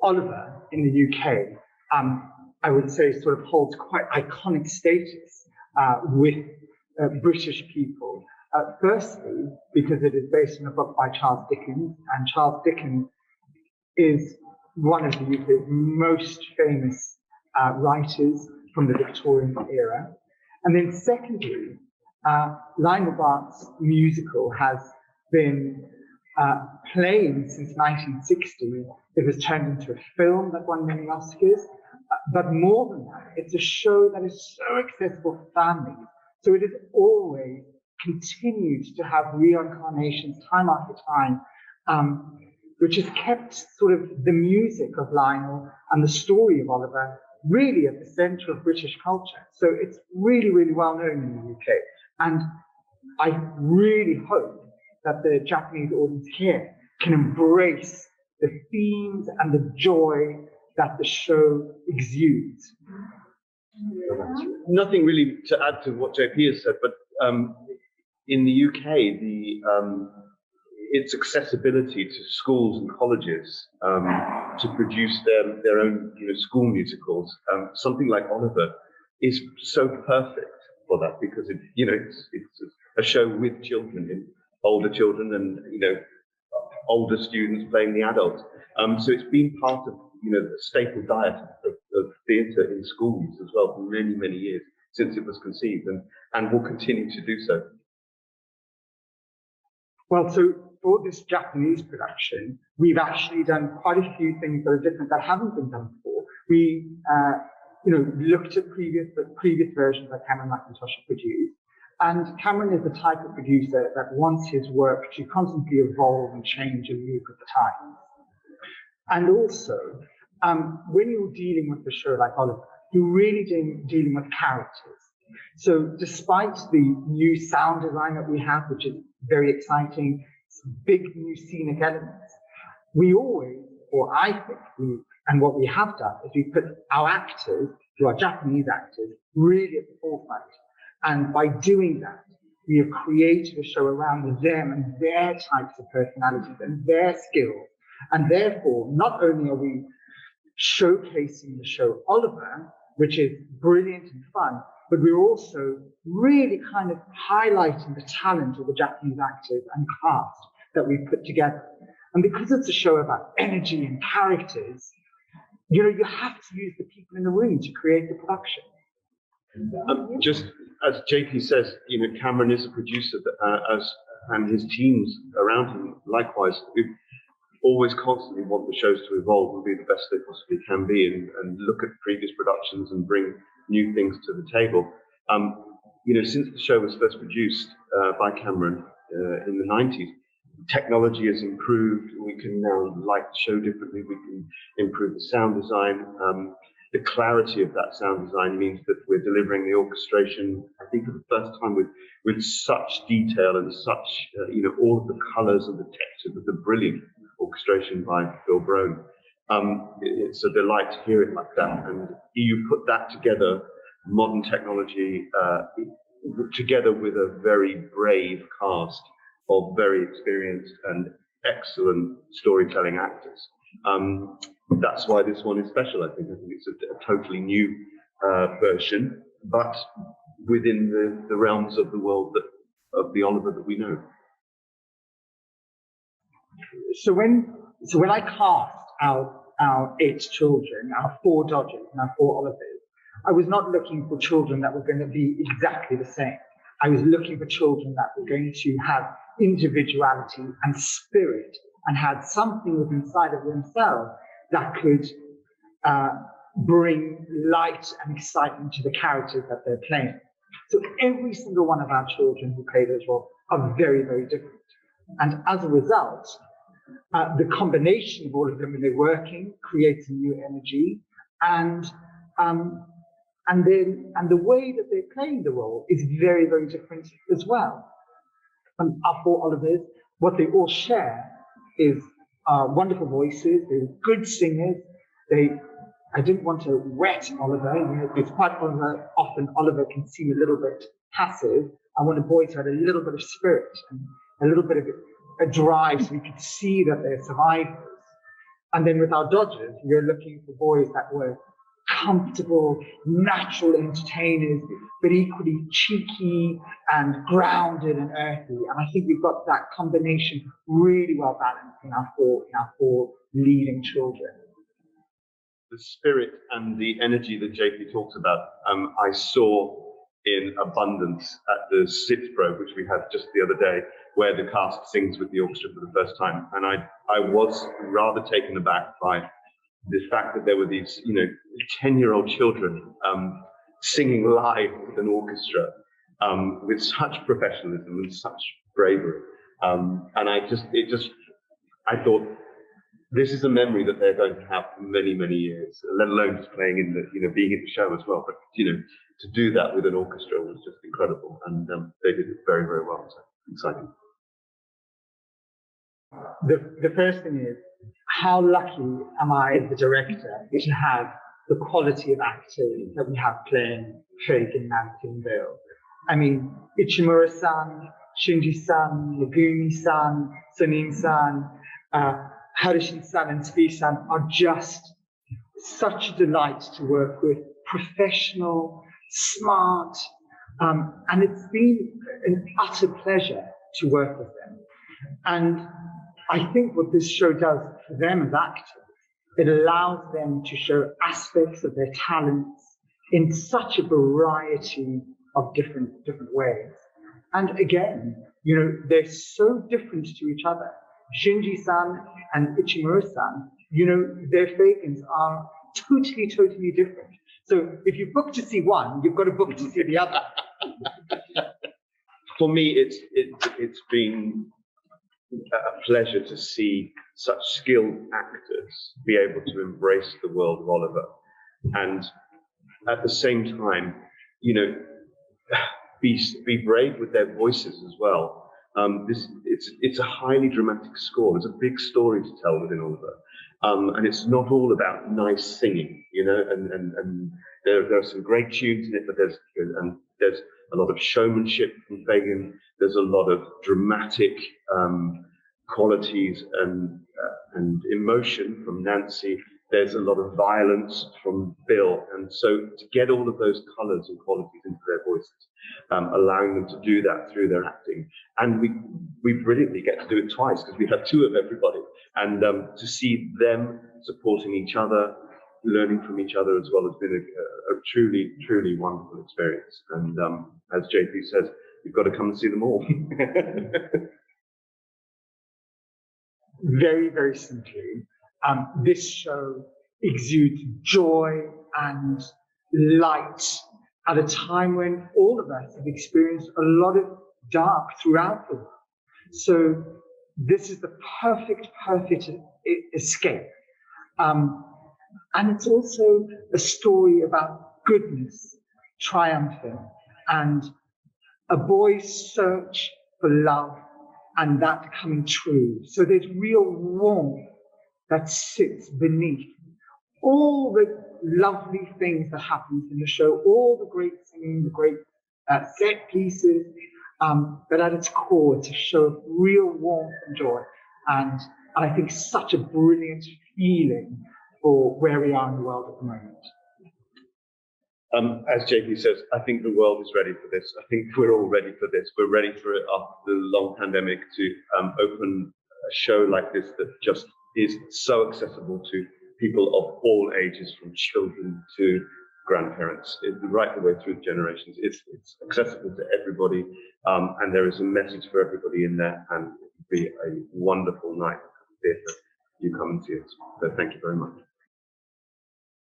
Oliver in the UK, I would say, sort of holds quite iconic status with British people. Firstly, because it is based on a book by Charles Dickens, and Charles Dickens is one of the UK's most famous writers from the Victorian era. And then secondly, Lionel Bart's musical has been playing since 1960. It was turned into a film that won many Oscars. But more than that, it's a show that is so accessible for families. So it has always continued to have reincarnations time after time, which has kept sort of the music of Lionel and the story of Oliver really at the center of British culture. So it's really, really well known in the UK. And I really hope that the Japanese audience here can embrace the themes and the joy that the show exudes. Nothing really to add to what JP has said, but in the UK, its accessibility to schools and colleges to produce their own school musicals, something like Oliver, is so perfect for that, because it's a show with children, older children, and older students playing the adults. So it's been part of the staple diet of theatre in schools as well for many, many years since it was conceived, and will continue to do so. Well, so for this Japanese production, we've actually done quite a few things that are different that haven't been done before. We, looked at previous versions that Cameron McIntosh had produced, and Cameron is the type of producer that wants his work to constantly evolve and change and move with the times. And also, when you're dealing with a show like Oliver, you're really dealing with characters. So despite the new sound design that we have, which is very exciting, big new scenic elements, we always, or I think and what we have done is we put our actors, who are Japanese actors, really at the forefront. And by doing that, we have created a show around them and their types of personalities and their skills. And therefore, not only are we showcasing the show Oliver, which is brilliant and fun, but we're also really kind of highlighting the talent of the Japanese actors and cast that we've put together. And because it's a show about energy and characters, you have to use the people in the room to create the production. Just as JP says, Cameron is a producer, and his teams around him likewise always constantly want the shows to evolve and be the best they possibly can be, and look at previous productions and bring new things to the table. Since the show was first produced by Cameron in the 90s, technology has improved. We can now light the show differently. We can improve the sound design. The clarity of that sound design means that we're delivering the orchestration, I think, for the first time with such detail and such, all of the colors and the texture, with the brilliant orchestration by Phil Brown. It's a delight to hear it like that. And you put that together, modern technology, together with a very brave cast of very experienced and excellent storytelling actors. That's why this one is special, I think. I think it's a totally new version, but within the realms of the world of the Oliver that we know. So when I cast our 8 children, our 4 Dodgers and our 4 Olivers, I was not looking for children that were going to be exactly the same. I was looking for children that were going to have individuality and spirit, and had something within inside of themselves that could bring light and excitement to the characters that they're playing. So every single one of our children who play those roles are very, very different. And as a result, the combination of all of them when they're working creates a new energy, and the way that they're playing the role is very, very different as well. And our 4 Olivers, what they all share is wonderful voices. They're good singers. I didn't want to wet Oliver. It's quite often Oliver can seem a little bit passive. I wanted boys who had a little bit of spirit and a little bit of a drive, so we could see that they're survivors. And then with our Dodgers, we were looking for boys that were comfortable, natural entertainers, but equally cheeky and grounded and earthy. And I think we've got that combination really well balanced in our four leading children. The spirit and the energy that JP talks about, I saw in abundance at the Sitzbro, which we had just the other day, where the cast sings with the orchestra for the first time. And I was rather taken aback by the fact that there were these, 10-year-old children singing live with an orchestra with such professionalism and such bravery. And I thought, this is a memory that they're going to have for many, many years, let alone just playing in the, being in the show as well. But, to do that with an orchestra was just incredible. And they did it very, very well. So exciting. The first thing is, how lucky am I as the director to have the quality of actors that we have playing Craig and Nancy and Bill. I mean, Ichimura-san, Shinji-san, Megumi-san, Sunim-san, Harushi-san and Svi-san are just such a delight to work with, professional, smart, and it's been an utter pleasure to work with them. And I think what this show does for them as actors, it allows them to show aspects of their talents in such a variety of different ways. And again, they're so different to each other. Shinji-san and Ichimura-san, their fagans are totally different. So if you book to see one, you've got to book to see the other. For me, it's been a pleasure to see such skilled actors be able to embrace the world of Oliver, and at the same time, be brave with their voices as well. It's a highly dramatic score. There's a big story to tell within Oliver, and it's not all about nice singing, and there are some great tunes in it, but there's a lot of showmanship from Fagin. There's a lot of dramatic qualities and emotion from Nancy. There's a lot of violence from Bill. And so to get all of those colors and qualities into their voices, allowing them to do that through their acting. And we brilliantly get to do it twice because we have two of everybody. And to see them supporting each other, learning from each other as well has been a truly, truly wonderful experience. And as JP says, you've got to come and see them all. Very, very simply, this show exudes joy and light at a time when all of us have experienced a lot of dark throughout the world. So this is the perfect escape. And it's also a story about goodness triumphing and a boy's search for love and that coming true. So there's real warmth that sits beneath all the lovely things that happens in the show, all the great singing, the great set pieces, but at its core, it's a show of real warmth and joy. And I think such a brilliant feeling for where we are in the world at the moment. As JP says, I think the world is ready for this. I think we're all ready for this. We're ready for it after the long pandemic to open a show like this that just is so accessible to people of all ages, from children to grandparents, right the way through the generations. It's accessible to everybody, and there is a message for everybody in there, and it would be a wonderful night at the theatre. You come and see it. So thank you very much.